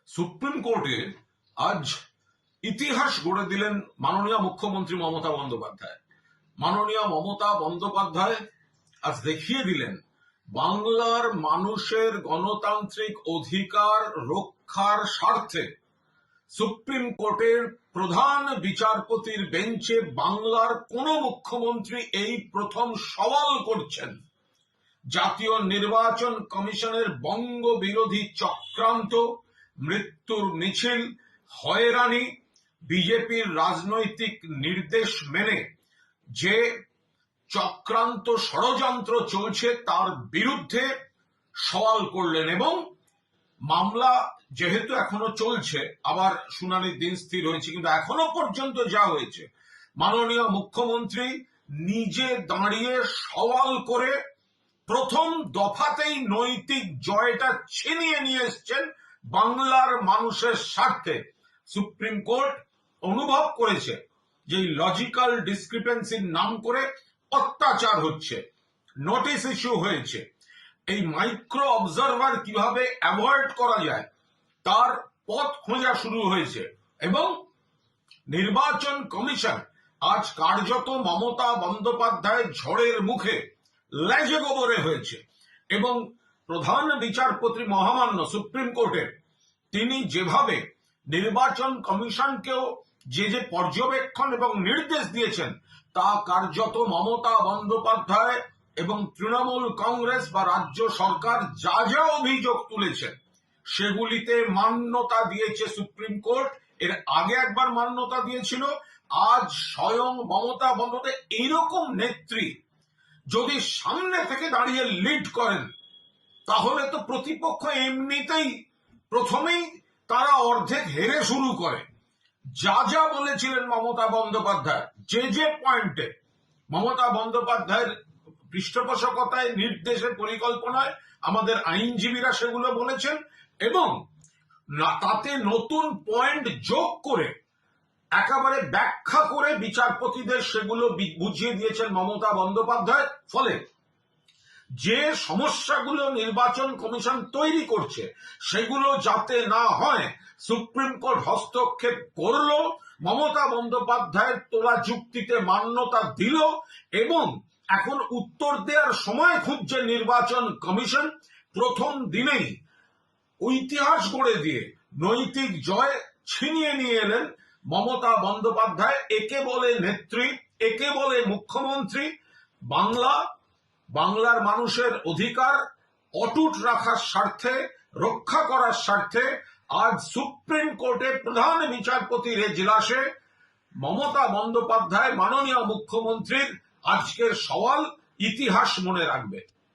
Supreme কোর্টে আজ ইতিহাস গড়ে দিলেন মাননীয় মুখ্যমন্ত্রী মমতা বন্দ্যোপাধ্যায়। মাননীয় মমতা বন্দ্যোপাধ্যায় আজ দেখিয়ে দিলেন বাংলার মানুষের গণতান্ত্রিক অধিকার রক্ষার স্বার্থে সুপ্রিম কোর্টের প্রধান বিচারপতির বেঞ্চে বাংলার কোন মুখ্যমন্ত্রী এই প্রথম সওয়াল করছেন জাতীয় নির্বাচন কমিশনের বঙ্গ বিরোধী চক্রান্ত, মৃত্যুর মিছিল, হয়রানি, বিজেপির রাজনৈতিক নির্দেশ মেনে যে চক্রান্ত ষড়যন্ত্র চলছে তার বিরুদ্ধে সওয়াল করলেন। এবং মামলা যেহেতু এখনো চলছে, আবার শুনানির দিন স্থির হয়েছে, কিন্তু এখনো পর্যন্ত যা হয়েছে মাননীয় মুখ্যমন্ত্রী নিজে দাঁড়িয়ে সওয়াল করে প্রথম দফাতেই নৈতিক জয়টা ছিনিয়ে নিয়ে এসছেন বাংলার মানুষের স্বার্থে। সুপ্রিম কোর্ট অনুভব করেছে যে লজিক্যাল ডিসক্রিপেন্সির নাম করে অত্যাচার হচ্ছে, নোটিশ ইস্যু হয়েছে, এই মাইক্রো অবজারভার কিভাবে অ্যাভয়েড করা যায় তার পথ খোঁজা শুরু হয়েছে। এবং নির্বাচন কমিশন আজ কার্যত মমতা বন্দ্যোপাধ্যায়ের ঝড়ের মুখে লেজে গোবরে হয়েছে। এবং প্রধান বিচারপতি মহামান্য সুপ্রিম কোর্টের তিনি যেভাবে নির্বাচন কমিশনকেও যে পর্যবেক্ষণ এবং নির্দেশ দিয়েছেন তা কার্যত মমতা বন্দ্যোপাধ্যায় এবং তৃণমূল কংগ্রেস বা রাজ্য সরকার যা যা অভিযোগ তুলেছেন সেগুলিতে মান্যতা দিয়েছে সুপ্রিম কোর্ট। এর আগে একবার মান্যতা দিয়েছিল। আজ স্বয়ং মমতা বন্দ্যোপাধ্যায় এইরকম নেত্রী যদি সামনে থেকে দাঁড়িয়ে লিড করেন তাহলে তো প্রতিপক্ষ এমনিতেই প্রথমেই তারা অর্ধেক হেরে শুরু করে। যা যা বলেছিলেন মমতা বন্দ্যোপাধ্যায়, যে পয়েন্টে মমতা বন্দ্যোপাধ্যায়ের পৃষ্ঠপোষকতায়, নির্দেশে, পরিকল্পনায় আমাদের আইনজীবীরা সেগুলো বলেছেন এবং তাতে নতুন পয়েন্ট যোগ করে একেবারে ব্যাখ্যা করে বিচারপতিদের সেগুলো বুঝিয়ে দিয়েছেন মমতা বন্দ্যোপাধ্যায়। ফলে যে সমস্যাগুলো নির্বাচন কমিশন তৈরি করছে সেগুলো যাতে না হয় সুপ্রিম কোর্ট হস্তক্ষেপ করলো, মমতা বন্দ্যোপাধ্যায়ের তোলা যুক্তিতে মান্যতা দিল এবং এখন উত্তর দেওয়ার সময় খুঁজছে নির্বাচন কমিশন। প্রথম দিনেই ইতিহাস গড়ে দিয়ে নৈতিক জয় ছিনিয়ে নিয়ে এলেন মমতা বন্দ্যোপাধ্যায়। একে বলে নেত্রী, একে বলে মুখ্যমন্ত্রী। বাংলার মানুষের অধিকার অটুট রাখার স্বার্থে, রক্ষা করার স্বার্থে আজ সুপ্রিম কোর্টে প্রধান বিচারপতির এজলাসে মমতা বন্দ্যোপাধ্যায় মাননীয় মুখ্যমন্ত্রীর আজকের সওয়াল ইতিহাস মনে রাখবে।